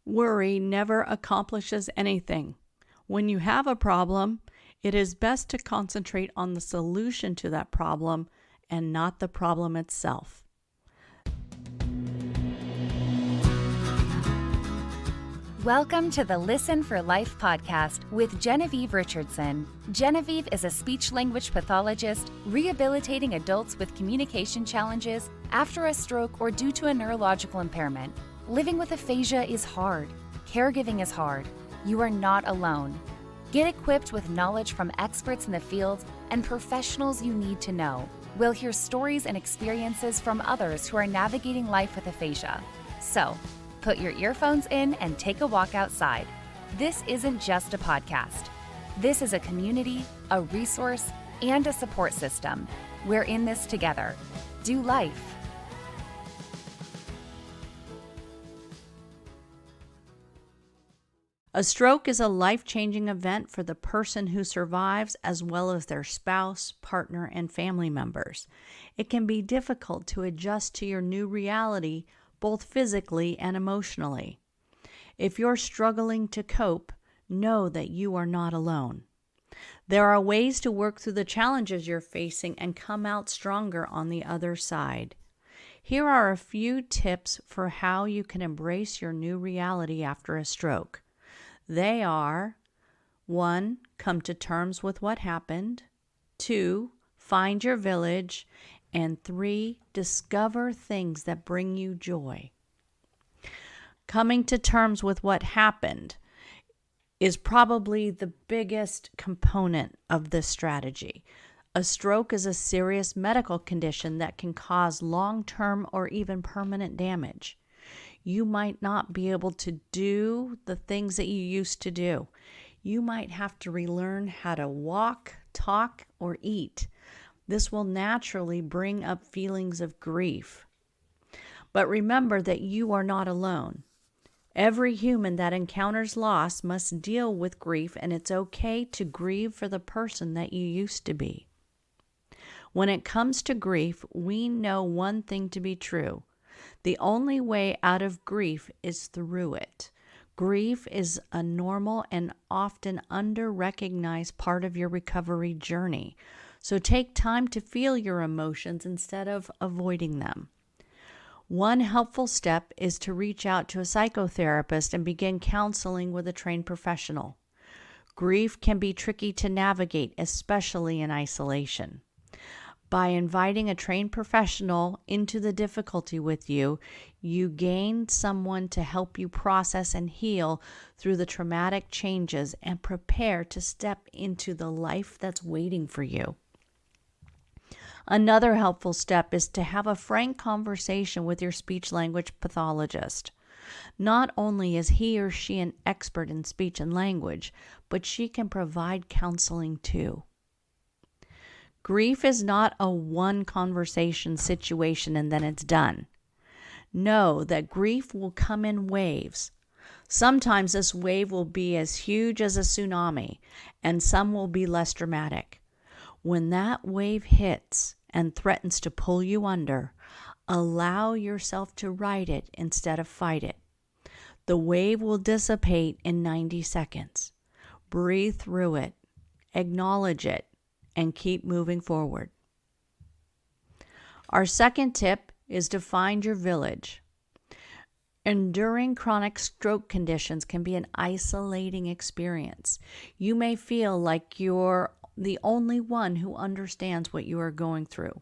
Worry never accomplishes anything. When you have a problem, it is best to concentrate on the solution to that problem and not the problem itself. Welcome to the Listen for Life podcast with Genevieve Richardson. Genevieve is a speech-language pathologist rehabilitating adults with communication challenges after a stroke or due to a neurological impairment. Living with aphasia is hard. Caregiving is hard. You are not alone. Get equipped with knowledge from experts in the field and professionals you need to know. We'll hear stories and experiences from others who are navigating life with aphasia. So, put your earphones in and take a walk outside. This isn't just a podcast. This is a community, a resource, and a support system. We're in this together. Do life. A stroke is a life-changing event for the person who survives as well as their spouse, partner, and family members. It can be difficult to adjust to your new reality, both physically and emotionally. If you're struggling to cope, know that you are not alone. There are ways to work through the challenges you're facing and come out stronger on the other side. Here are a few tips for how you can embrace your new reality after a stroke. They are: 1. Come to terms with what happened. 2. Find your village. And 3. Discover things that bring you joy. Coming to terms with what happened is probably the biggest component of this strategy. A stroke is a serious medical condition that can cause long-term or even permanent damage. You might not be able to do the things that you used to do. You might have to relearn how to walk, talk, or eat. This will naturally bring up feelings of grief. But remember that you are not alone. Every human that encounters loss must deal with grief, and it's okay to grieve for the person that you used to be. When it comes to grief, we know one thing to be true. The only way out of grief is through it. Grief is a normal and often under-recognized part of your recovery journey. So take time to feel your emotions instead of avoiding them. One helpful step is to reach out to a psychotherapist and begin counseling with a trained professional. Grief can be tricky to navigate, especially in isolation. By inviting a trained professional into the difficulty with you, you gain someone to help you process and heal through the traumatic changes and prepare to step into the life that's waiting for you. Another helpful step is to have a frank conversation with your speech-language pathologist. Not only is he or she an expert in speech and language, but she can provide counseling too. Grief is not a one conversation situation and then it's done. Know that grief will come in waves. Sometimes this wave will be as huge as a tsunami, and some will be less dramatic. When that wave hits and threatens to pull you under, allow yourself to ride it instead of fight it. The wave will dissipate in 90 seconds. Breathe through it, acknowledge it, and keep moving forward. Our second tip is to find your village. Enduring chronic stroke conditions can be an isolating experience. You may feel like you're the only one who understands what you are going through.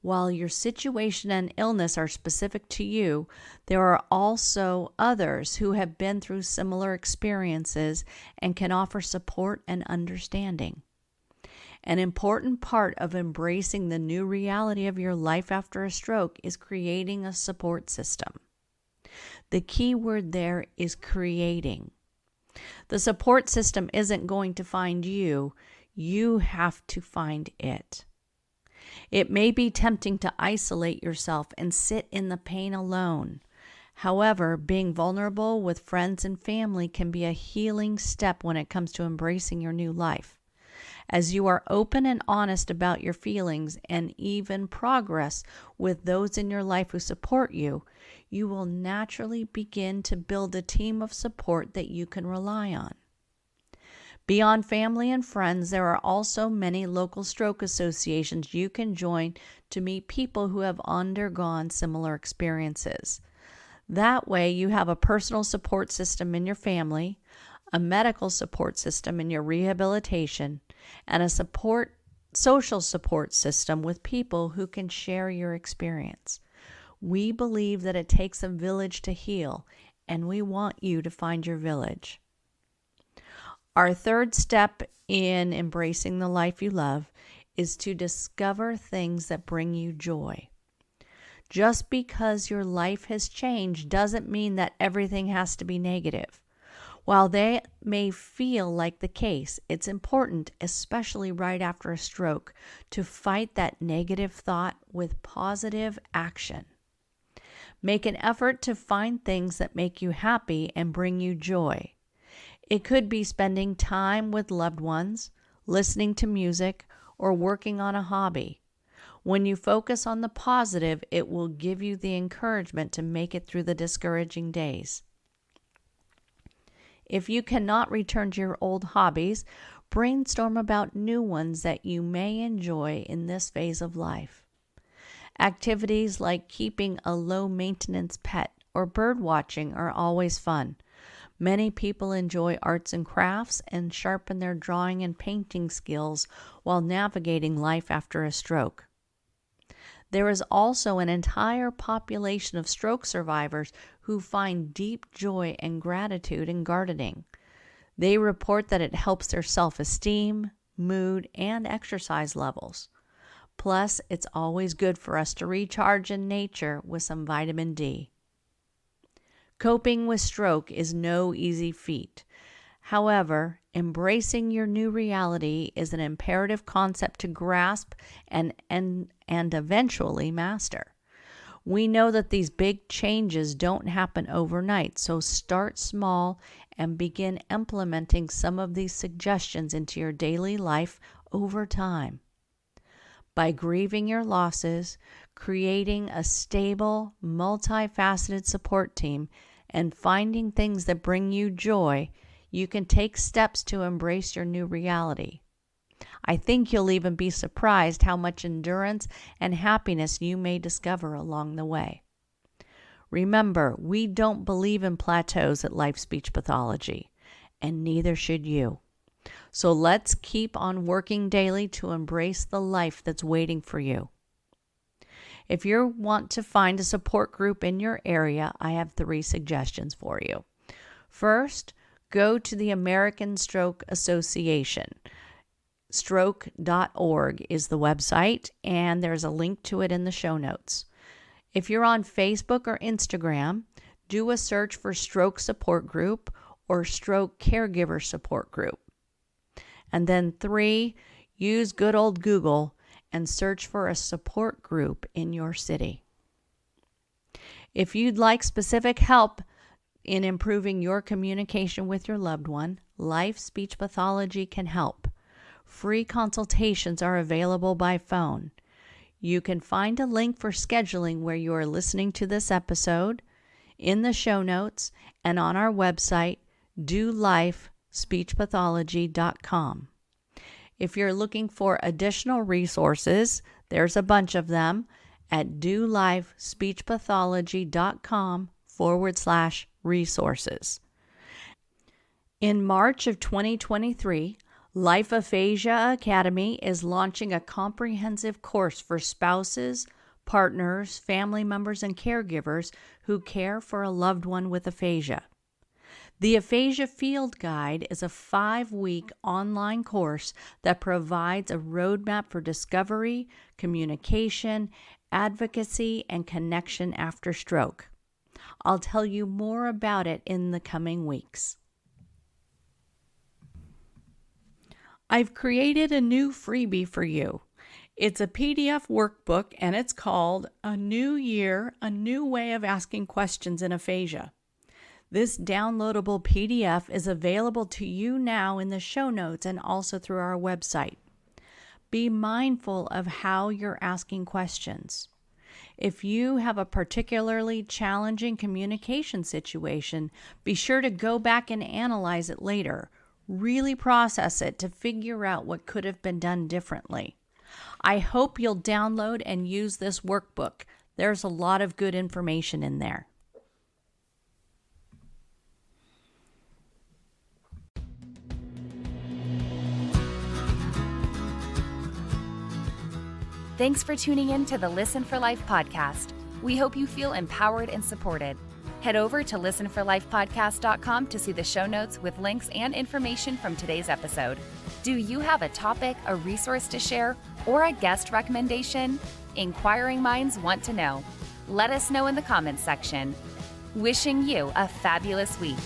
While your situation and illness are specific to you, there are also others who have been through similar experiences and can offer support and understanding. An important part of embracing the new reality of your life after a stroke is creating a support system. The key word there is creating. The support system isn't going to find you. You have to find it. It may be tempting to isolate yourself and sit in the pain alone. However, being vulnerable with friends and family can be a healing step when it comes to embracing your new life. As you are open and honest about your feelings and even progress with those in your life who support you, you will naturally begin to build a team of support that you can rely on. Beyond family and friends, there are also many local stroke associations you can join to meet people who have undergone similar experiences. That way, you have a personal support system in your family, a medical support system in your rehabilitation, and a social support system with people who can share your experience. We believe that it takes a village to heal, and we want you to find your village. Our third step in embracing the life you love is to discover things that bring you joy. Just because your life has changed doesn't mean that everything has to be negative. While they may feel like the case, it's important, especially right after a stroke, to fight that negative thought with positive action. Make an effort to find things that make you happy and bring you joy. It could be spending time with loved ones, listening to music, or working on a hobby. When you focus on the positive, it will give you the encouragement to make it through the discouraging days. If you cannot return to your old hobbies, brainstorm about new ones that you may enjoy in this phase of life. Activities like keeping a low-maintenance pet or bird watching are always fun. Many people enjoy arts and crafts and sharpen their drawing and painting skills while navigating life after a stroke. There is also an entire population of stroke survivors who find deep joy and gratitude in gardening. They report that it helps their self-esteem, mood, and exercise levels. Plus, it's always good for us to recharge in nature with some vitamin D. Coping with stroke is no easy feat. However, embracing your new reality is an imperative concept to grasp and eventually master. We know that these big changes don't happen overnight, so start small and begin implementing some of these suggestions into your daily life over time. By grieving your losses, creating a stable, multifaceted support team, and finding things that bring you joy, you can take steps to embrace your new reality. I think you'll even be surprised how much endurance and happiness you may discover along the way. Remember, we don't believe in plateaus at Life Speech Pathology, and neither should you. So let's keep on working daily to embrace the life that's waiting for you. If you want to find a support group in your area, I have 3 suggestions for you. First, go to the American Stroke Association. Stroke.org is the website, and there's a link to it in the show notes. If you're on Facebook or Instagram, do a search for Stroke Support Group or Stroke Caregiver Support Group. And then 3, use good old Google and search for a support group in your city. If you'd like specific help in improving your communication with your loved one, Life Speech Pathology can help. Free consultations are available by phone. You can find a link for scheduling where you are listening to this episode in the show notes and on our website, dolifespeechpathology.com. If you're looking for additional resources, there's a bunch of them at dolifespeechpathology.com/resources. In March of 2023, Life Aphasia Academy is launching a comprehensive course for spouses, partners, family members, and caregivers who care for a loved one with aphasia. The Aphasia Field Guide is a 5-week online course that provides a roadmap for discovery, communication, advocacy, and connection after stroke. I'll tell you more about it in the coming weeks. I've created a new freebie for you. It's a PDF workbook, and it's called A New Year, A New Way of Asking Questions in Aphasia. This downloadable PDF is available to you now in the show notes and also through our website. Be mindful of how you're asking questions. If you have a particularly challenging communication situation, be sure to go back and analyze it later. Really process it to figure out what could have been done differently. I hope you'll download and use this workbook. There's a lot of good information in there. Thanks for tuning in to the Listen for Life podcast. We hope you feel empowered and supported. Head over to listenforlifepodcast.com to see the show notes with links and information from today's episode. Do you have a topic, a resource to share, or a guest recommendation? Inquiring minds want to know. Let us know in the comments section. Wishing you a fabulous week.